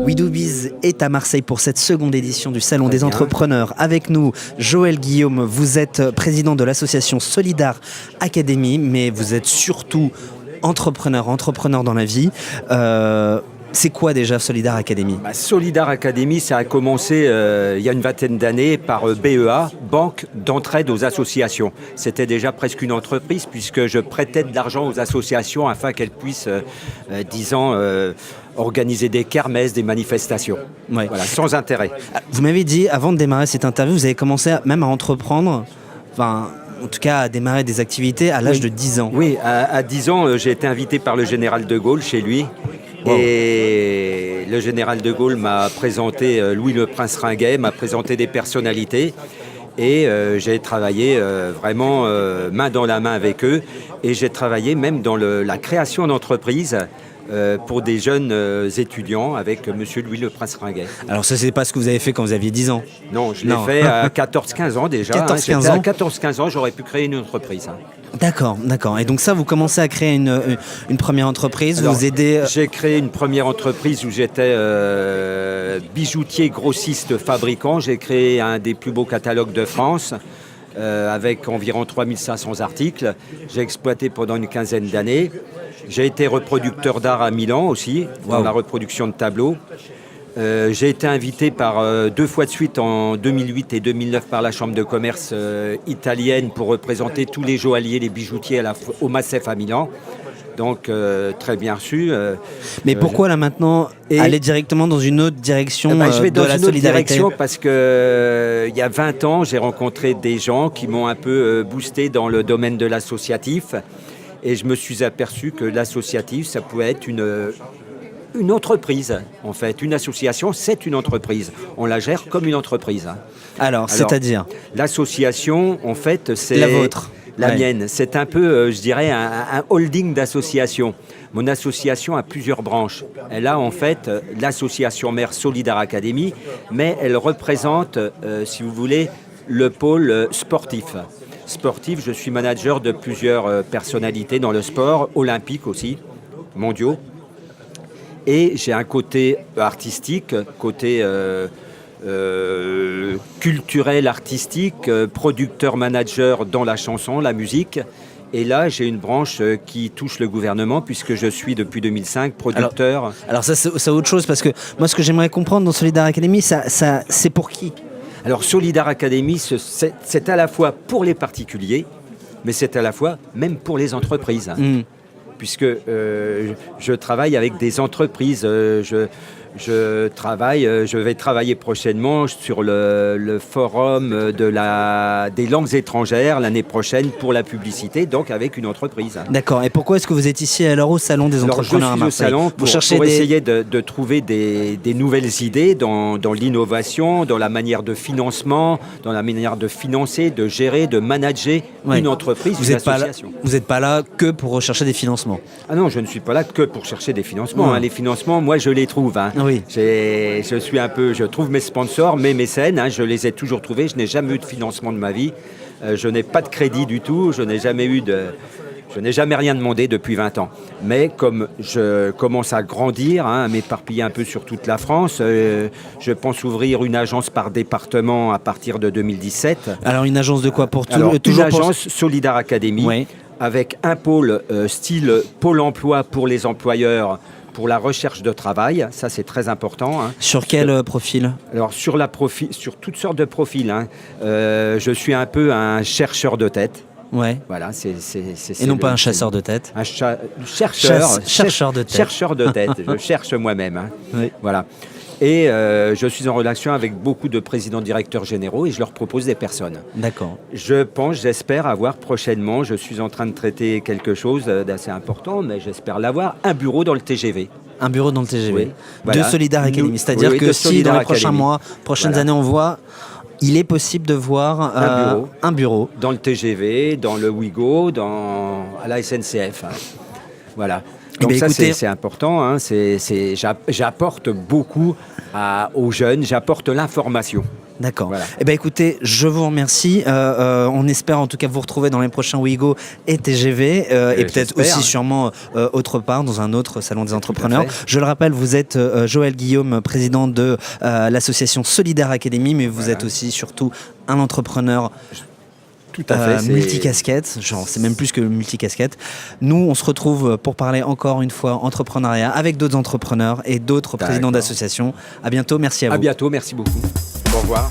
We Do Biz est à Marseille pour cette seconde édition du Salon des Entrepreneurs. Avec nous, Joël Guillaume, vous êtes président de l'association Solidar Academy, mais vous êtes surtout entrepreneur dans la vie. C'est quoi déjà Solidar Academy ? Solidar Academy, ça a commencé il y a une vingtaine d'années par BEA, Banque d'entraide aux associations. C'était déjà presque une entreprise puisque je prêtais de l'argent aux associations afin qu'elles puissent, organiser des kermesses, des manifestations, voilà, sans intérêt. Vous m'avez dit, avant de démarrer cette interview, vous avez commencé même à entreprendre, en tout cas à démarrer des activités à l'âge de 10 ans. Oui, à 10 ans, j'ai été invité par le général de Gaulle chez lui. Wow. Et le général de Gaulle m'a présenté, Louis le Prince Ringuet, m'a présenté des personnalités. Et j'ai travaillé vraiment main dans la main avec eux. Et j'ai travaillé même dans la création d'entreprises. Pour des jeunes étudiants avec monsieur Louis le Prince Ringuet. Alors ça, c'est pas ce que vous avez fait quand vous aviez 10 ans ? Non, je l'ai fait à 14-15 ans déjà. 14-15 ans. À 14-15 ans, j'aurais pu créer une entreprise. D'accord. Et donc ça, vous commencez à créer une première entreprise, Alors, vous aidez... J'ai créé une première entreprise où j'étais bijoutier, grossiste, fabricant. J'ai créé un des plus beaux catalogues de France. Avec environ 3500 articles. J'ai exploité pendant une quinzaine d'années. J'ai été reproducteur d'art à Milan aussi, dans la reproduction de tableaux. J'ai été invité deux fois de suite en 2008 et 2009 par la Chambre de commerce italienne pour représenter tous les joailliers, les bijoutiers au Macef à Milan. Donc très bien reçu. Mais pourquoi là maintenant aller directement dans une autre direction je vais dans de la une autre solidarité ? direction parce que il y a 20 ans, j'ai rencontré des gens qui m'ont un peu boosté dans le domaine de l'associatif et je me suis aperçu que l'associatif, ça pouvait être une entreprise, en fait. Une association, c'est une entreprise. On la gère comme une entreprise. Alors c'est-à-dire ? L'association, en fait, c'est... La vôtre ? La mienne. C'est un peu, je dirais, un holding d'associations. Mon association a plusieurs branches. Elle a en fait l'association mère Solidar Academy, mais elle représente, si vous voulez, le pôle sportif. Sportif, je suis manager de plusieurs personnalités dans le sport, olympique aussi, mondiaux. Et j'ai un côté artistique, côté... culturel, artistique, producteur-manager dans la chanson, la musique. Et là, j'ai une branche qui touche le gouvernement puisque je suis depuis 2005 producteur. Alors ça, c'est autre chose parce que moi, ce que j'aimerais comprendre dans Solidar Academy, ça c'est pour qui ? Alors Solidar Academy, c'est à la fois pour les particuliers, mais c'est à la fois même pour les entreprises. Puisque je travaille avec des entreprises. Je vais travailler prochainement sur le forum des langues étrangères l'année prochaine pour la publicité, donc avec une entreprise. D'accord. Et pourquoi est-ce que vous êtes ici alors au Salon des Entrepreneurs à Marseille ? Je suis au salon pour essayer de trouver des nouvelles idées dans l'innovation, dans la manière de financement, dans la manière de financer, de gérer, de manager une entreprise, une association. Vous n'êtes pas là que pour rechercher des financements ? Ah non, je ne suis pas là que pour chercher des financements. Les financements, moi, je les trouve. Oui. Je trouve mes sponsors, mes mécènes, je les ai toujours trouvés. Je n'ai jamais eu de financement de ma vie. Je n'ai pas de crédit du tout. Je n'ai jamais rien demandé depuis 20 ans. Mais comme je commence à grandir, à m'éparpiller un peu sur toute la France, je pense ouvrir une agence par département à partir de 2017. Alors une agence de quoi pour tout ? Alors, une agence Solidar Academy, avec un pôle style Pôle emploi pour les employeurs, pour la recherche de travail, ça c'est très important. Sur quel profil ? Alors sur toutes sortes de profils. Je suis un peu un chercheur de tête. Ouais. Voilà, et non pas un chasseur de tête. Un chercheur de tête. Chercheur de tête. Je cherche moi-même. Oui. Voilà. Et je suis en relation avec beaucoup de présidents-directeurs généraux et je leur propose des personnes. D'accord. J'espère avoir prochainement, je suis en train de traiter quelque chose d'assez important, mais j'espère l'avoir, un bureau dans le TGV. Un bureau dans le TGV. Oui. Voilà. De Solidar Academy. C'est-à-dire que si dans les prochains mois, prochaines années, on voit... Il est possible de voir un bureau. Dans le TGV, dans le Ouigo, à la SNCF. Voilà. Donc c'est important. J'apporte beaucoup aux jeunes, j'apporte l'information. D'accord. Voilà. Eh ben écoutez, je vous remercie. On espère en tout cas vous retrouver dans les prochains Ouigo et TGV et peut-être j'espère. aussi sûrement autre part dans un autre salon des entrepreneurs. fait. Je le rappelle, vous êtes Joël Guillaume, président de l'association Solidaire Academy, mais vous êtes aussi surtout un entrepreneur Tout à fait. multicasquette, genre c'est même plus que multicasquette. Nous, on se retrouve pour parler encore une fois entrepreneuriat avec d'autres entrepreneurs et d'autres présidents d'associations. À bientôt, merci à vous. À bientôt, merci beaucoup. Au revoir.